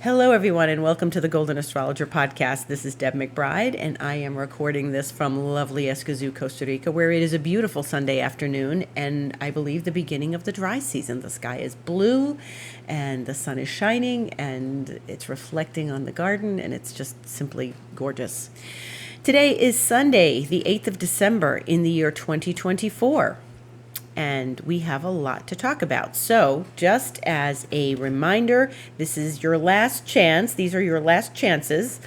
Hello, everyone, and welcome to the Golden Astrologer Podcast. This is Deb McBride, and I am recording this from lovely Escazú, Costa Rica, where it is a beautiful Sunday afternoon, and I believe the beginning of the dry season. The sky is blue, and the sun is shining, and it's reflecting on the garden, and it's just simply gorgeous. Today is Sunday, the 8th of December in the year 2024. And we have a lot to talk about. So, just as a reminder, this is your last chance. These are your last chances.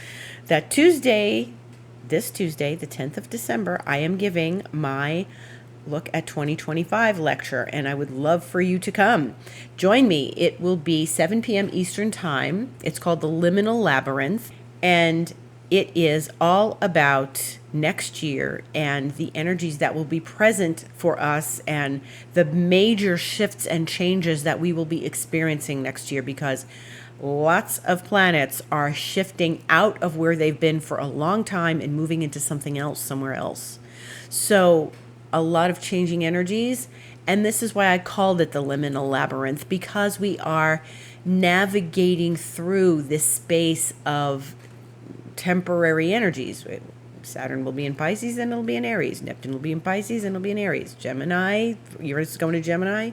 That this Tuesday, the 10th of December, I am giving my Look at 2025 lecture, and I would love for you to come. Join me. It will be 7 p.m. Eastern Time. It's called the Liminal Labyrinth, and it is all about next year and the energies that will be present for us and the major shifts and changes that we will be experiencing next year, because lots of planets are shifting out of where they've been for a long time and moving into something else somewhere else. So a lot of changing energies. And this is why I called it the Liminal Labyrinth, because we are navigating through this space of temporary energies. Saturn will be in Pisces and it'll be in Aries. Neptune will be in Pisces and it'll be in Aries. Gemini, Uranus is going to Gemini.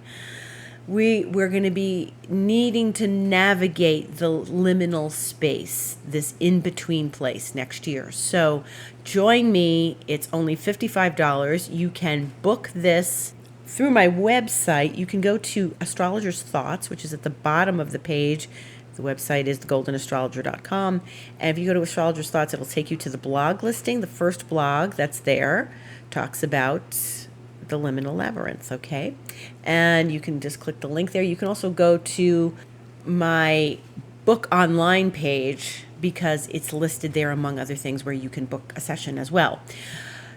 We're going to be needing to navigate the liminal space, this in-between place next year. So join me. It's only $55. You can book this through my website. You can go to Astrologer's Thoughts, which is at the bottom of the page. The website is thegoldenastrologer.com. And if you go to Astrologer's Thoughts, it'll take you to the blog listing. The first blog that's there talks about the Liminal Labyrinth, okay? And you can just click the link there. You can also go to my book online page, because it's listed there among other things where you can book a session as well.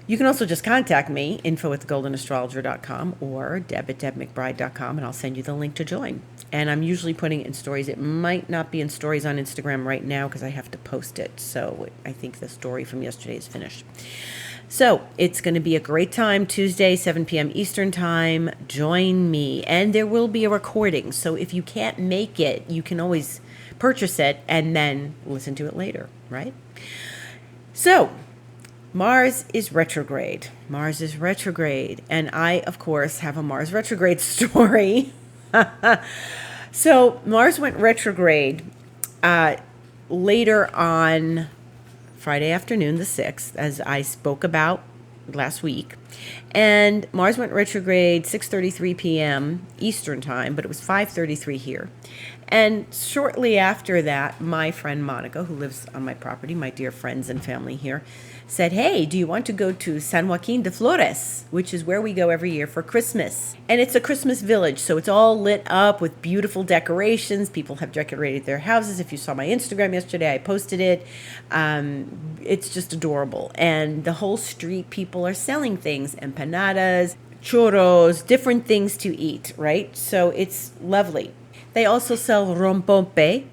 You can also just contact me, info@thegoldenastrologer.com or deb@debmcbride.com, and I'll send you the link to join. And I'm usually putting it in stories. It might not be in stories on Instagram right now because I have to post it. So I think the story from yesterday is finished. So it's going to be a great time, Tuesday, 7 p.m. Eastern Time. Join me. And there will be a recording. So if you can't make it, you can always purchase it and then listen to it later, right? So Mars is retrograde. Mars is retrograde. And I, of course, have a Mars retrograde story. So Mars went retrograde later on Friday afternoon, the 6th, as I spoke about last week. And Mars went retrograde 6:33 p.m. Eastern Time, but it was 5:33 here. And shortly after that, my friend Monica, who lives on my property, my dear friends and family here, said, "Hey, do you want to go to San Joaquin de Flores, which is where we go every year for Christmas?" And it's a Christmas village, so it's all lit up with beautiful decorations. People have decorated their houses. If you saw my Instagram yesterday, I posted it. It's just adorable. And the whole street, people are selling things, empanadas, churros, different things to eat, right? So it's lovely. They also sell rompope.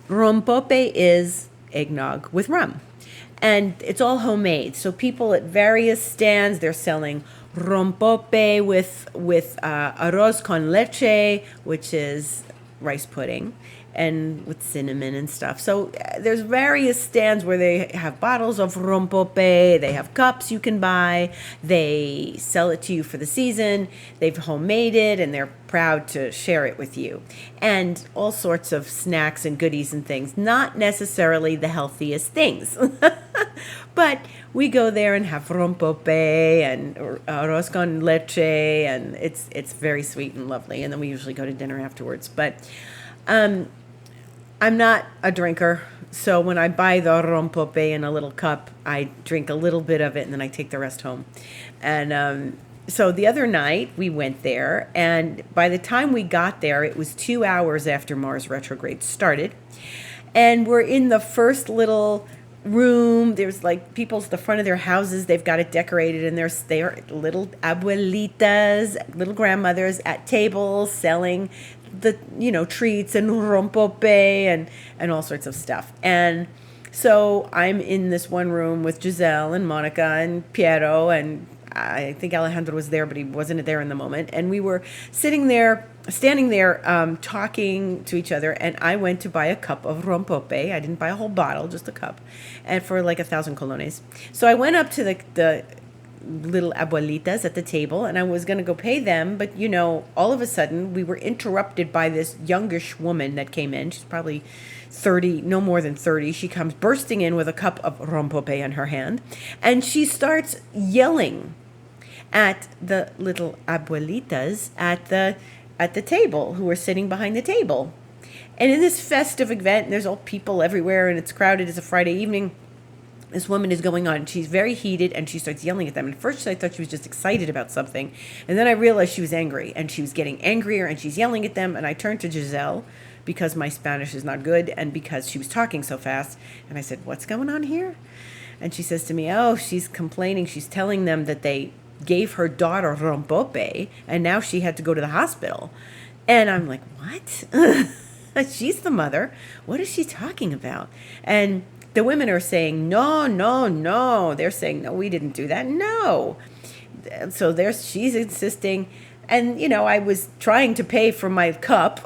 Rompope is eggnog with rum. And it's all homemade. So people at various stands, they're selling rompope with arroz con leche, which is rice pudding, and with cinnamon and stuff. So there's various stands where they have bottles of rompope. They have cups you can buy. They sell it to you for the season. They've homemade it, and they're proud to share it with you. And all sorts of snacks and goodies and things. Not necessarily the healthiest things. But we go there and have rompope and arroz con leche, and it's very sweet and lovely. And then we usually go to dinner afterwards. But I'm not a drinker, so when I buy the rompope in a little cup, I drink a little bit of it and then I take the rest home. And so the other night we went there, and by the time we got there, it was 2 hours after Mars retrograde started. And we're in the first little room. There's like people's the front of their houses. They've got it decorated, and they are little abuelitas, little grandmothers at tables selling the treats and rompope and all sorts of stuff. And so I'm in this one room with Giselle and Monica and Piero, and I think Alejandro was there, but he wasn't there in the moment. And we were sitting there standing there talking to each other, and I went to buy a cup of rompope. I didn't buy a whole bottle, just a cup, and for like 1,000 colones. So I went up to the little abuelitas at the table, and I was going to go pay them, but all of a sudden we were interrupted by this youngish woman that came in. She's probably 30, no more than 30. She comes bursting in with a cup of rompope in her hand, and she starts yelling at the little abuelitas at the table who are sitting behind the table. And in this festive event, there's all people everywhere, and it's crowded. It's a Friday evening. This woman is going on. She's very heated, and she starts yelling at them. And at first, I thought she was just excited about something. And then I realized she was angry, and she was getting angrier, and she's yelling at them. And I turned to Giselle, because my Spanish is not good, and because she was talking so fast. And I said, "What's going on here?" And she says to me, "Oh, she's complaining. She's telling them that they gave her daughter rompope, and now she had to go to the hospital." And I'm like, "What?" She's the mother. What is she talking about? And the women are saying, "No, no, no." They're saying, "No, we didn't do that. No." So she's insisting. And, I was trying to pay for my cup.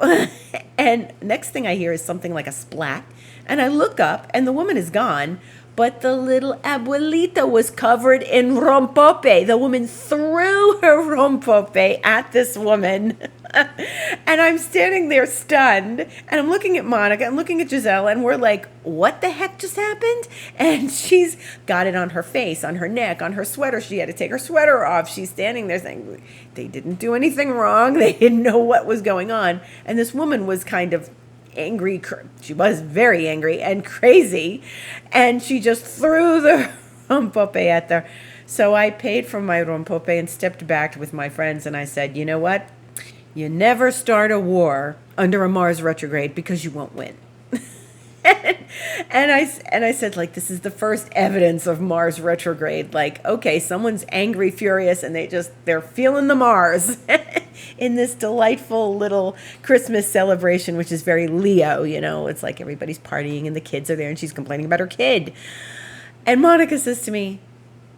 And next thing I hear is something like a splat. And I look up, and the woman is gone. But the little abuelita was covered in rompope. The woman threw her rompope at this woman. And I'm standing there stunned. And I'm looking at Monica. I'm looking at Giselle. And we're like, what the heck just happened? And she's got it on her face, on her neck, on her sweater. She had to take her sweater off. She's standing there saying, they didn't do anything wrong. They didn't know what was going on. And this woman was kind of angry. She was very angry and crazy, and she just threw the rompope at her. So I paid for my rompope and stepped back with my friends, and I said, "You know what? You never start a war under a Mars retrograde, because you won't win." and I said, like, this is the first evidence of Mars retrograde. Like, okay, someone's angry, furious, and they're feeling the Mars in this delightful little Christmas celebration, which is very Leo. It's like everybody's partying and the kids are there, and she's complaining about her kid. And Monica says to me,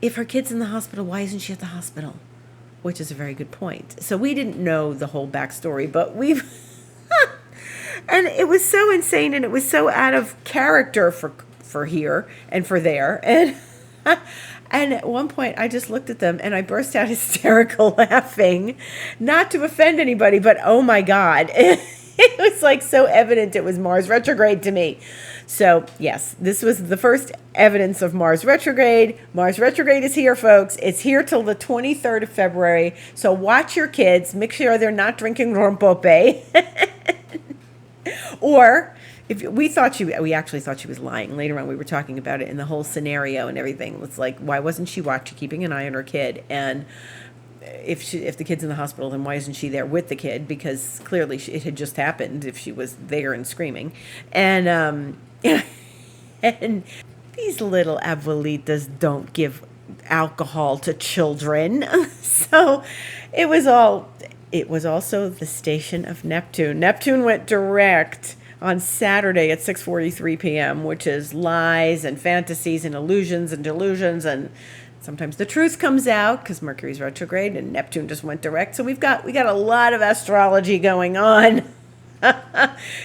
if her kid's in the hospital, why isn't she at the hospital? Which is a very good point. So we didn't know the whole backstory, but we've and it was so insane, and it was so out of character for here and for there. And at one point, I just looked at them, and I burst out hysterical laughing, not to offend anybody, but oh my God. It was like so evident it was Mars retrograde to me. So yes, this was the first evidence of Mars retrograde. Mars retrograde is here, folks. It's here till the 23rd of February. So watch your kids. Make sure they're not drinking rompope. Or we actually thought she was lying. Later on, we were talking about it in the whole scenario and everything. It's like, why wasn't she keeping an eye on her kid? And if the kid's in the hospital, then why isn't she there with the kid? Because clearly it had just happened if she was there and screaming. And and these little abuelitas don't give alcohol to children. So it was also the station of Neptune. Neptune went direct on Saturday at 6:43 p.m., which is lies and fantasies and illusions and delusions, and sometimes the truth comes out because Mercury's retrograde and Neptune just went direct. So we got a lot of astrology going on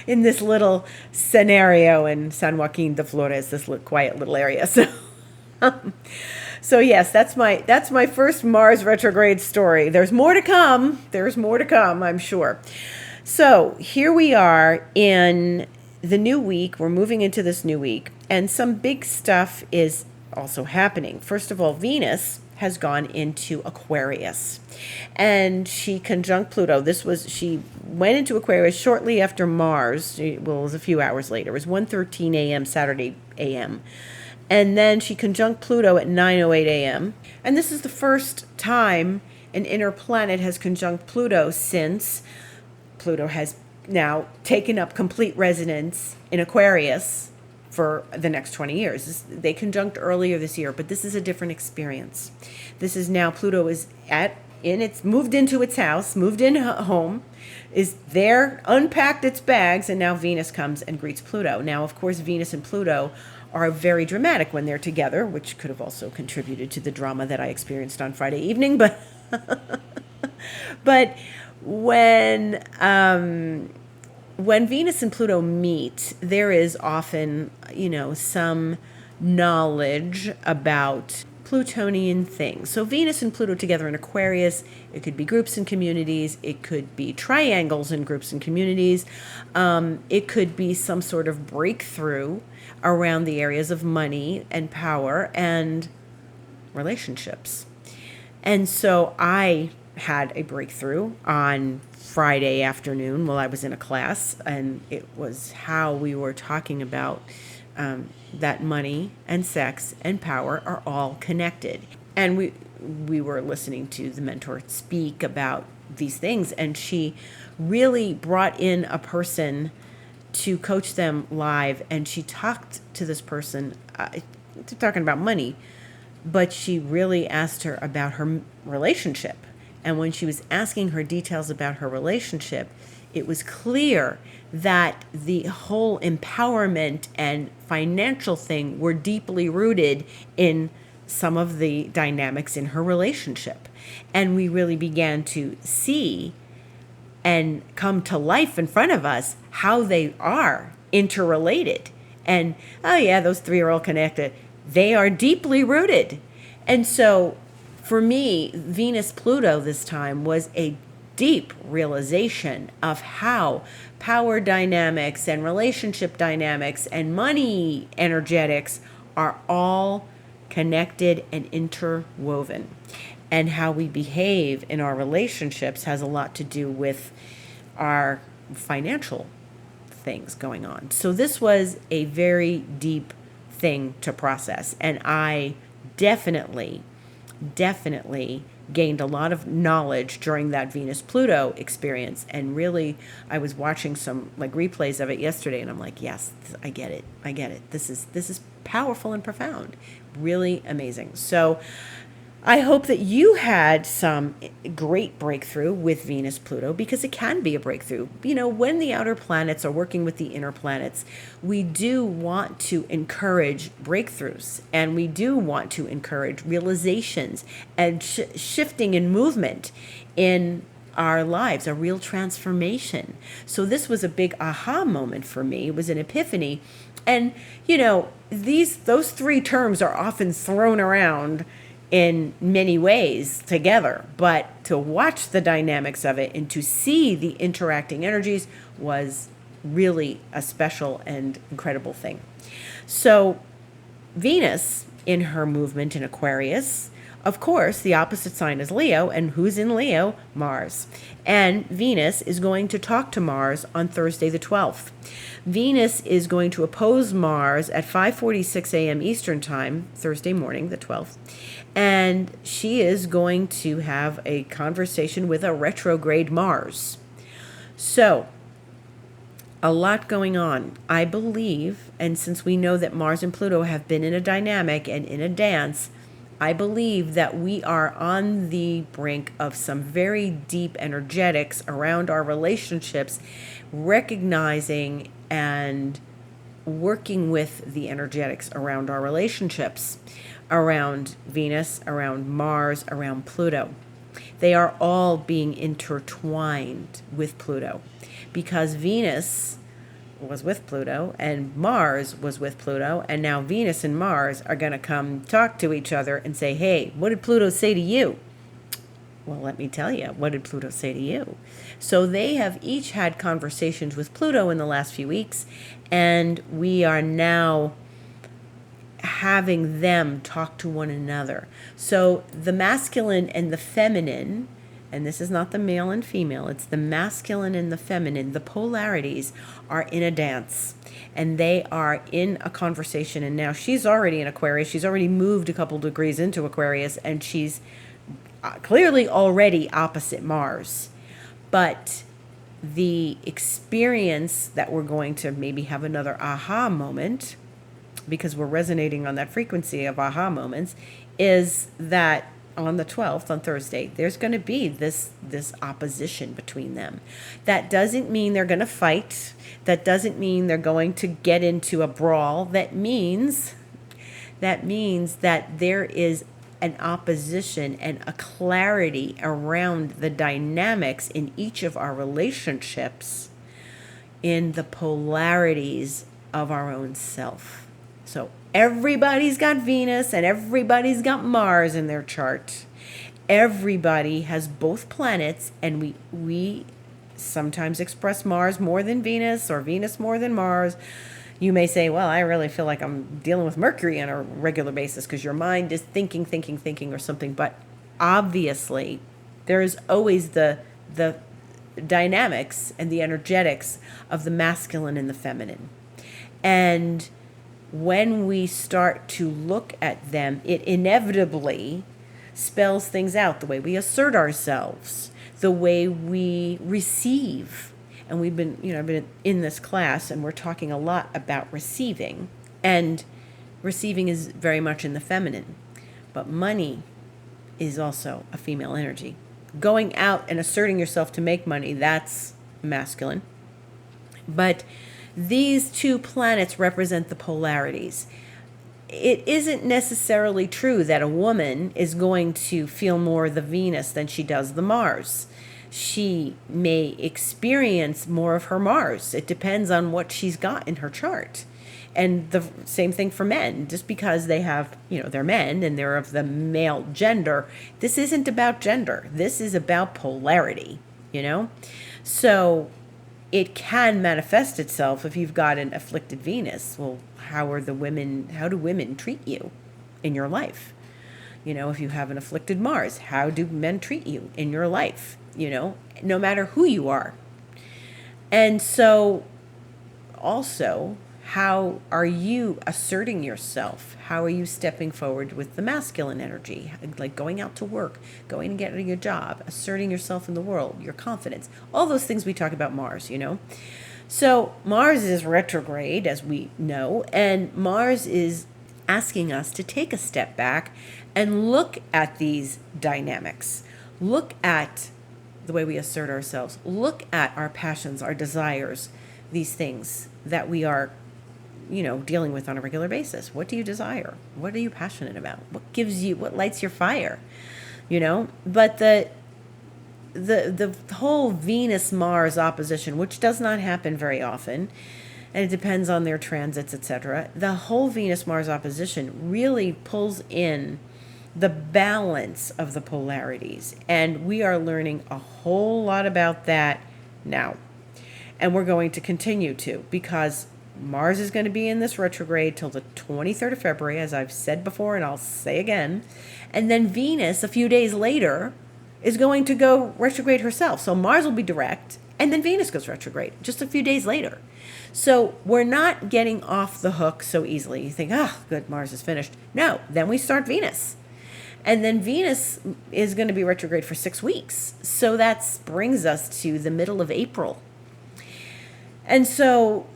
in this little scenario in San Joaquin de Flores, this quiet little area. So yes, that's my first Mars retrograde story. There's more to come. I'm sure. So here we are in the new week. We're moving into this new week, and some big stuff is also happening. First of all, Venus has gone into Aquarius, and she conjunct Pluto. She went into Aquarius shortly after Mars. Well, it was a few hours later. It was 1:13 a.m. Saturday a.m. And then she conjunct Pluto at 9:08 a.m. And this is the first time an inner planet has conjunct Pluto since Pluto has now taken up complete residence in Aquarius for the next 20 years. They conjunct earlier this year, but this is a different experience. This is now Pluto is moved into its house, moved in home, is there, unpacked its bags, and now Venus comes and greets Pluto. Now, of course, Venus and Pluto are very dramatic when they're together, which could have also contributed to the drama that I experienced on Friday evening, but when Venus and Pluto meet, there is often, some knowledge about Plutonian things. So Venus and Pluto together in Aquarius, it could be groups and communities, it could be triangles in groups and communities, it could be some sort of breakthrough around the areas of money and power and relationships. And so I had a breakthrough on Friday afternoon while I was in a class, and it was how we were talking about that money and sex and power are all connected. And we were listening to the mentor speak about these things, and she really brought in a person to coach them live, and she talked to this person, talking about money, but she really asked her about her relationship. And when she was asking her details about her relationship, it was clear that the whole empowerment and financial thing were deeply rooted in some of the dynamics in her relationship. And we really began to see and come to life in front of us how they are interrelated. And, oh yeah, those three are all connected. They are deeply rooted. And so for me, Venus-Pluto this time was a deep realization of how power dynamics and relationship dynamics and money energetics are all connected and interwoven. And how we behave in our relationships has a lot to do with our financial things going on. So this was a very deep thing to process. And I definitely gained a lot of knowledge during that Venus-Pluto experience. And really, I was watching some replays of it yesterday, and I'm like, yes, I get it. This is powerful and profound. Really amazing. So I hope that you had some great breakthrough with Venus-Pluto, because it can be a breakthrough. When the outer planets are working with the inner planets, we do want to encourage breakthroughs, and we do want to encourage realizations and shifting and movement in our lives, a real transformation. So this was a big aha moment for me. It was an epiphany. And, those three terms are often thrown around in many ways together, but to watch the dynamics of it and to see the interacting energies was really a special and incredible thing. So Venus, in her movement in Aquarius, of course, the opposite sign is Leo, and who's in Leo? Mars. And Venus is going to talk to Mars on Thursday the 12th. Venus is going to oppose Mars at 5:46 a.m. Eastern Time, Thursday morning, the 12th. And she is going to have a conversation with a retrograde Mars. So, a lot going on. I believe, and since we know that Mars and Pluto have been in a dynamic and in a dance, I believe that we are on the brink of some very deep energetics around our relationships, recognizing and working with the energetics around our relationships, around Venus, around Mars, around Pluto. They are all being intertwined with Pluto, because Venus was with Pluto and Mars was with Pluto, and now Venus and Mars are going to come talk to each other and say, hey, what did Pluto say to you? Well, let me tell you, what did Pluto say to you? So they have each had conversations with Pluto in the last few weeks, and we are now having them talk to one another. So the masculine and the feminine, and this is not the male and female, it's the masculine and the feminine, the polarities are in a dance, and they are in a conversation. And now she's already in Aquarius. She's already moved a couple degrees into Aquarius, and she's clearly already opposite Mars. But the experience that we're going to maybe have another aha moment, because we're resonating on that frequency of aha moments, is that on the 12th, on Thursday, there's going to be this opposition between them. That doesn't mean they're going to fight. That doesn't mean they're going to get into a brawl. That means that there is an opposition and a clarity around the dynamics in each of our relationships in the polarities of our own self. So everybody's got Venus and everybody's got Mars in their chart. Everybody has both planets, and we sometimes express Mars more than Venus or Venus more than Mars. You may say, well, I really feel like I'm dealing with Mercury on a regular basis because your mind is thinking or something. But obviously, there is always the dynamics and the energetics of the masculine and the feminine. And when we start to look at them, it inevitably spells things out, the way we assert ourselves, the way we receive. And I've been in this class, and we're talking a lot about receiving. And receiving is very much in the feminine. But money is also a female energy. Going out and asserting yourself to make money, that's masculine. But these two planets represent the polarities. It isn't necessarily true that a woman is going to feel more the Venus than she does the Mars. She may experience more of her Mars. It depends on what she's got in her chart. And the same thing for men. Just because they have, they're men and they're of the male gender, this isn't about gender. This is about polarity, So it can manifest itself if you've got an afflicted Venus. Well, how do women treat you in your life? If you have an afflicted Mars, how do men treat you in your life? No matter who you are. And so also, how are you asserting yourself? How are you stepping forward with the masculine energy? Like going out to work, going and getting a job, asserting yourself in the world, your confidence, all those things we talk about Mars, So Mars is retrograde, as we know, and Mars is asking us to take a step back and look at these dynamics. Look at the way we assert ourselves. Look at our passions, our desires, these things that we are dealing with on a regular basis. What do you desire? What are you passionate about? What lights your fire? But the whole Venus-Mars opposition, which does not happen very often, and it depends on their transits, etc. The whole Venus-Mars opposition really pulls in the balance of the polarities. And we are learning a whole lot about that now. And we're going to continue to, because Mars is going to be in this retrograde till the 23rd of February, as I've said before, and I'll say again. And then Venus, a few days later, is going to go retrograde herself. So Mars will be direct, and then Venus goes retrograde just a few days later. So we're not getting off the hook so easily. You think, good, Mars is finished. No, then we start Venus. And then Venus is going to be retrograde for 6 weeks. So that brings us to the middle of April. And so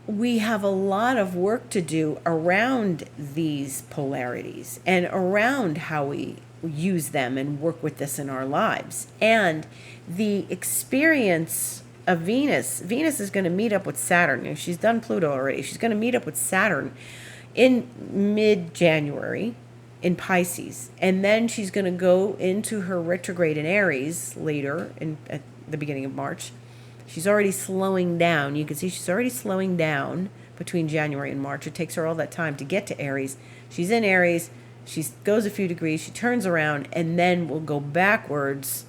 we have a lot of work to do around these polarities and around how we use them and work with this in our lives. And the experience of Venus is going to meet up with Saturn. She's done Pluto already. She's going to meet up with Saturn in mid-January in Pisces. And then she's going to go into her retrograde in Aries later at the beginning of March. She's already slowing down. You can see she's already slowing down between January and March. It takes her all that time to get to Aries. She's in Aries. She goes a few degrees. She turns around and then will go backwards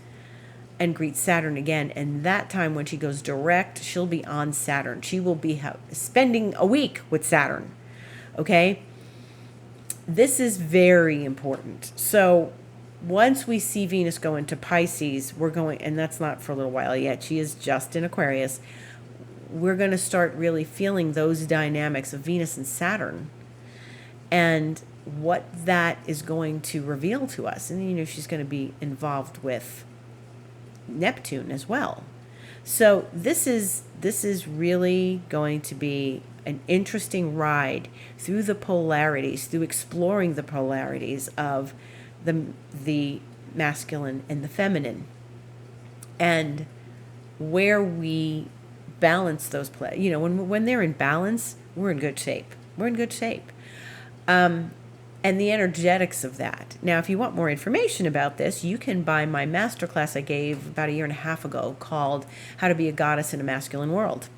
and greet Saturn again. And that time when she goes direct, she'll be on Saturn. She will be spending a week with Saturn. Okay? This is very important. So once we see Venus go into Pisces, we're going, and that's not for a little while yet. She is just in Aquarius. We're going to start really feeling those dynamics of Venus and Saturn and what that is going to reveal to us. And, she's going to be involved with Neptune as well. So this is really going to be an interesting ride through the polarities, through exploring the polarities of the masculine and the feminine, and where we balance those when they're in balance, we're in good shape. And and the energetics of that. Now, if you want more information about this, you can buy my masterclass I gave about 1.5 years ago called How to Be a Goddess in a Masculine World.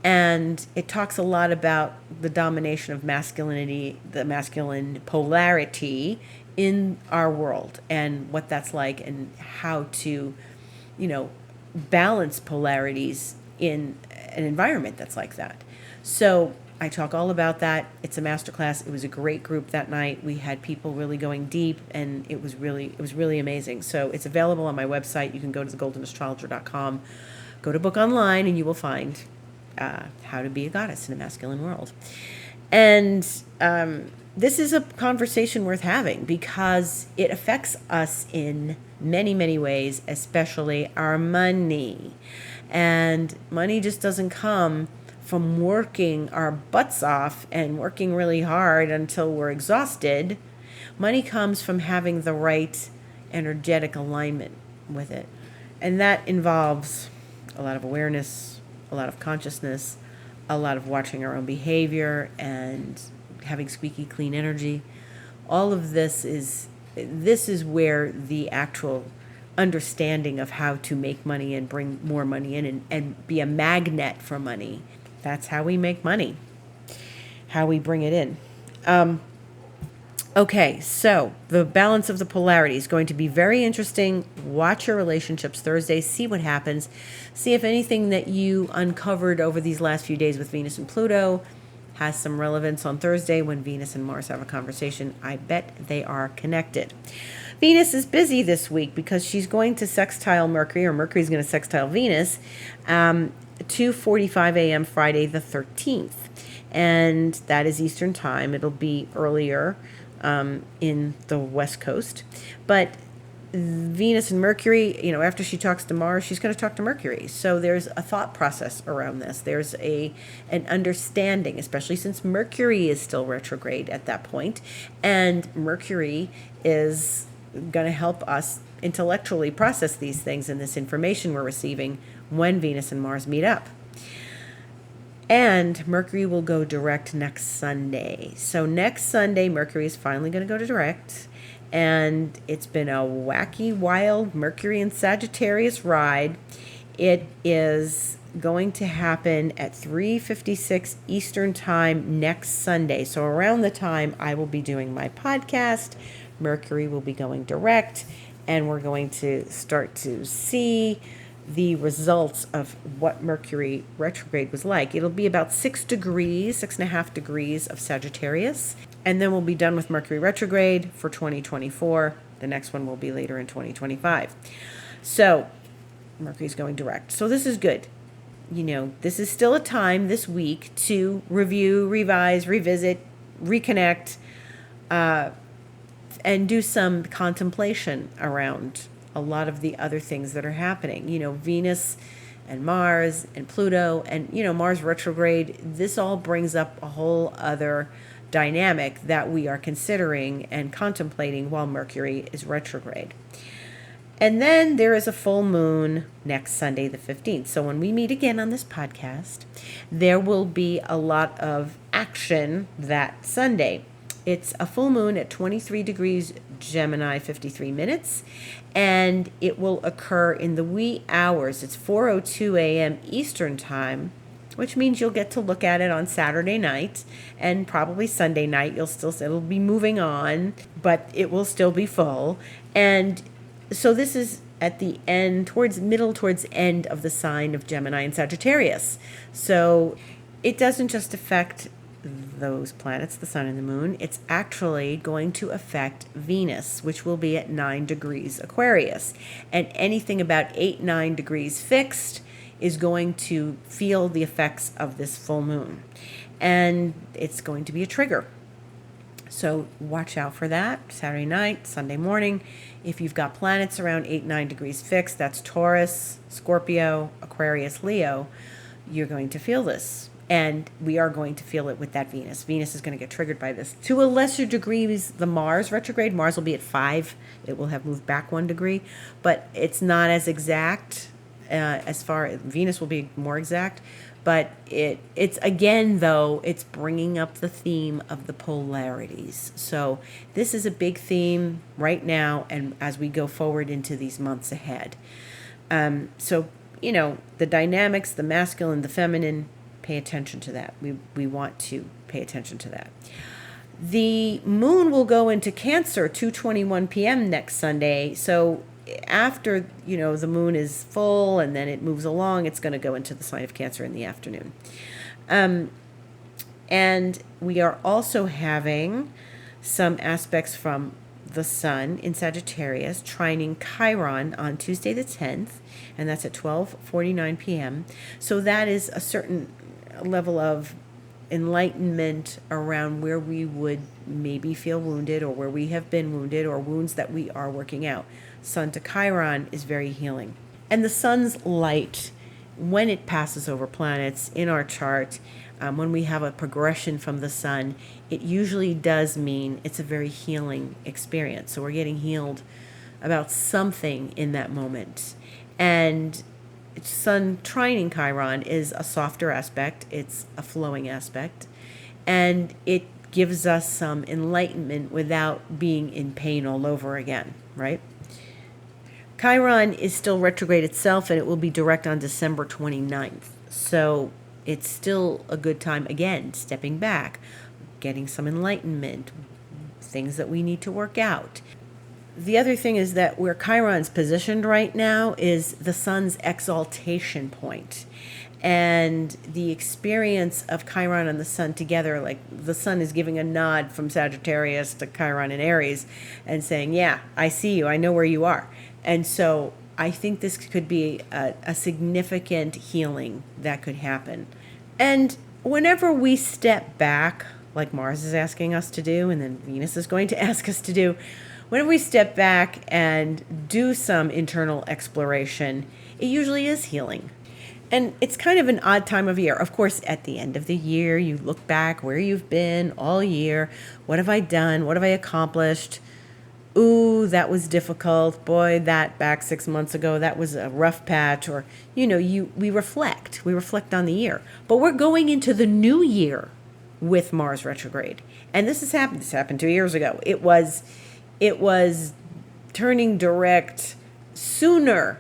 And it talks a lot about the domination of masculinity, the masculine polarity in our world, and what that's like, and how to, balance polarities in an environment that's like that. So I talk all about that. It's a masterclass. It was a great group that night. We had people really going deep, and it was really amazing. So it's available on my website. You can go to thegoldenastrologer.com, go to book online, and you will find How to Be a Goddess in a Masculine World. And this is a conversation worth having because it affects us in many, many ways, especially our money. And money just doesn't come from working our butts off and working really hard until we're exhausted. Money comes from having the right energetic alignment with it. And that involves a lot of awareness, a lot of consciousness, a lot of watching our own behavior and having squeaky clean energy. All of this is where the actual understanding of how to make money and bring more money in and be a magnet for money. That's how we make money, how we bring it in. Okay, so the balance of the polarity is going to be very interesting. Watch your relationships Thursday, see what happens, see if anything that you uncovered over these last few days with Venus and Pluto has some relevance on Thursday when Venus and Mars have a conversation. I bet they are connected. Venus is busy this week because she's going to sextile Mercury, or Mercury's going to sextile Venus, 2:45 a.m. Friday the 13th. And that is Eastern time. It'll be earlier in the West Coast. But Venus and Mercury, after she talks to Mars, she's going to talk to Mercury. So there's a thought process around this. There's an understanding, especially since Mercury is still retrograde at that point. And Mercury is going to help us intellectually process these things and this information we're receiving when Venus and Mars meet up. And Mercury will go direct next Sunday. So next Sunday, Mercury is finally going to go to direct. And it's been a wacky, wild Mercury and Sagittarius ride. It is going to happen at 3:56 Eastern time next Sunday. So around the time I will be doing my podcast, Mercury will be going direct, and we're going to start to see the results of what Mercury retrograde was like. It'll be about 6.5 degrees of Sagittarius, and then we'll be done with Mercury retrograde for 2024. The next one will be later in 2025. So Mercury's going direct. So this is good. This is still a time this week to review, revise, revisit, reconnect, and do some contemplation around a lot of the other things that are happening. Venus and Mars and Pluto and, Mars retrograde. This all brings up a whole other dynamic that we are considering and contemplating while Mercury is retrograde. And then there is a full moon next Sunday, the 15th. So when we meet again on this podcast, there will be a lot of action that Sunday. It's a full moon at 23 degrees Gemini, 53 minutes, and it will occur in the wee hours. It's 4:02 a.m. Eastern time, which means you'll get to look at it on Saturday night and probably Sunday night. It'll be moving on, but it will still be full. And so this is at the end, towards end of the sign of Gemini and Sagittarius. So it doesn't just affect those planets, the sun and the moon. It's actually going to affect Venus, which will be at 9 degrees Aquarius. And anything about 8-9 degrees fixed is going to feel the effects of this full moon. And it's going to be a trigger. So watch out for that Saturday night, Sunday morning. If you've got planets around 8-9 degrees fixed, that's Taurus, Scorpio, Aquarius, Leo, you're going to feel this. And we are going to feel it with that Venus. Venus is going to get triggered by this. To a lesser degree, the Mars retrograde. Mars will be at 5. It will have moved back 1 degree. But it's not as exact Venus will be more exact. But it's again, though, it's bringing up the theme of the polarities. So this is a big theme right now, and as we go forward into these months ahead. So, the dynamics, the masculine, the feminine, pay attention to that. We want to pay attention to that. The moon will go into Cancer 2:21 p.m. next Sunday. So after, the moon is full and then it moves along, it's going to go into the sign of Cancer in the afternoon. And we are also having some aspects from the sun in Sagittarius trining Chiron on Tuesday the 10th, and that's at 12:49 p.m. So that is a certain level of enlightenment around where we would maybe feel wounded, or where we have been wounded, or wounds that we are working out. Sun to Chiron is very healing. And the sun's light, when it passes over planets in our chart, when we have a progression from the sun, it usually does mean it's a very healing experience. So we're getting healed about something in that moment. And sun trining Chiron is a softer aspect. It's a flowing aspect. And it gives us some enlightenment without being in pain all over again, right? Chiron is still retrograde itself, and it will be direct on December 29th. So it's still a good time, again, stepping back, getting some enlightenment, things that we need to work out. The other thing is that where Chiron's positioned right now is the sun's exaltation point. And the experience of Chiron and the sun together, like the sun is giving a nod from Sagittarius to Chiron in Aries and saying, yeah, I see you, I know where you are. And so I think this could be a significant healing that could happen. And whenever we step back, like Mars is asking us to do, and then Venus is going to ask us to do, whenever we step back and do some internal exploration, it usually is healing. And it's kind of an odd time of year. Of course, at the end of the year, you look back where you've been all year. What have I done? What have I accomplished? Ooh, that was difficult. Boy, that back 6 months ago, that was a rough patch. Or, we reflect. We reflect on the year. But we're going into the new year with Mars retrograde. And this happened 2 years ago. It was turning direct sooner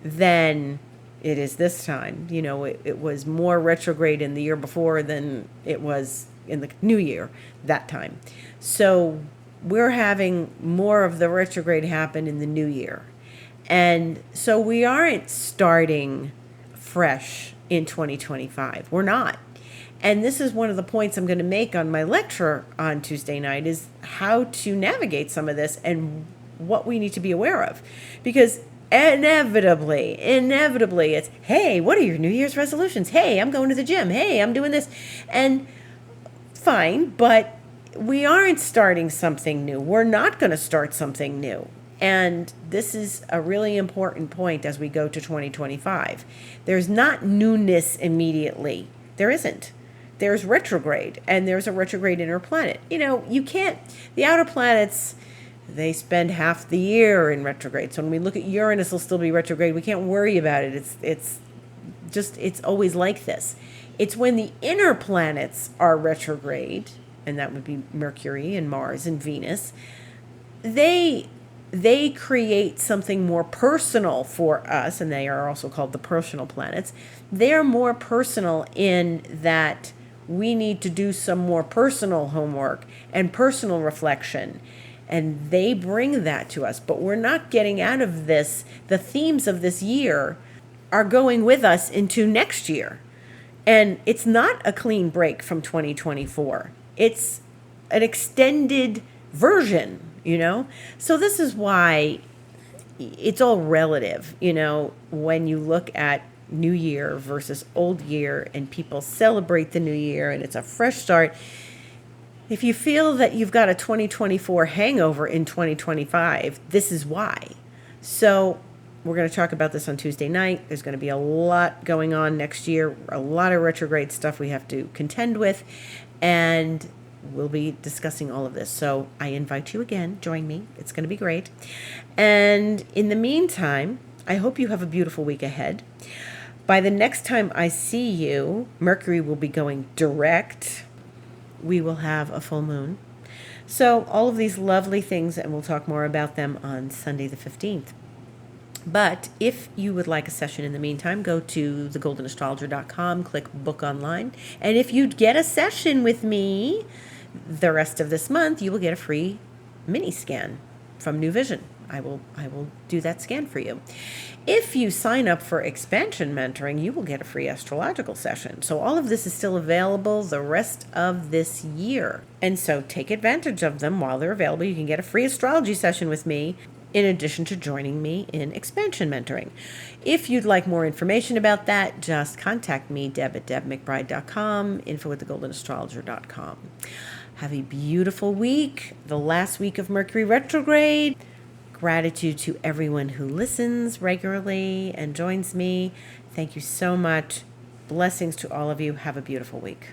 than it is this time. It was more retrograde in the year before than it was in the new year that time. So we're having more of the retrograde happen in the new year. And so we aren't starting fresh in 2025. We're not. And this is one of the points I'm going to make on my lecture on Tuesday night, is how to navigate some of this and what we need to be aware of. Because inevitably, it's, hey, what are your New Year's resolutions? Hey, I'm going to the gym. Hey, I'm doing this. And fine, but we aren't starting something new. We're not going to start something new. And this is a really important point as we go to 2025. There's not newness immediately. There isn't. There's retrograde, and there's a retrograde inner planet. You can't, the outer planets, they spend half the year in retrograde. So when we look at Uranus, will still be retrograde. We can't worry about it. It's always like this. It's when the inner planets are retrograde, and that would be Mercury and Mars and Venus, they create something more personal for us, and they are also called the personal planets. They are more personal in that we need to do some more personal homework and personal reflection, and they bring that to us. But we're not getting out of this. The themes of this year are going with us into next year, and it's not a clean break from 2024. It's an extended version, So this is why it's all relative, when you look at New Year versus old year, and people celebrate the new year and it's a fresh start. If you feel that you've got a 2024 hangover in 2025, this is why. So we're going to talk about this on Tuesday night. There's going to be a lot going on next year, a lot of retrograde stuff we have to contend with, and we'll be discussing all of this. So I invite you again, join me. It's going to be great. And in the meantime, I hope you have a beautiful week ahead. By the next time I see you, Mercury will be going direct. We will have a full moon. So all of these lovely things, and we'll talk more about them on Sunday the 15th. But if you would like a session in the meantime, go to thegoldenastrologer.com, click book online. And if you get a session with me the rest of this month, you will get a free mini scan from New Vision. I will do that scan for you. If you sign up for expansion mentoring, you will get a free astrological session. So all of this is still available the rest of this year. And so take advantage of them while they're available. You can get a free astrology session with me in addition to joining me in expansion mentoring. If you'd like more information about that, just contact me, deb@debmcbride.com, info@thegoldenastrologer.com. Have a beautiful week, the last week of Mercury retrograde. Gratitude to everyone who listens regularly and joins me. Thank you so much. Blessings to all of you. Have a beautiful week.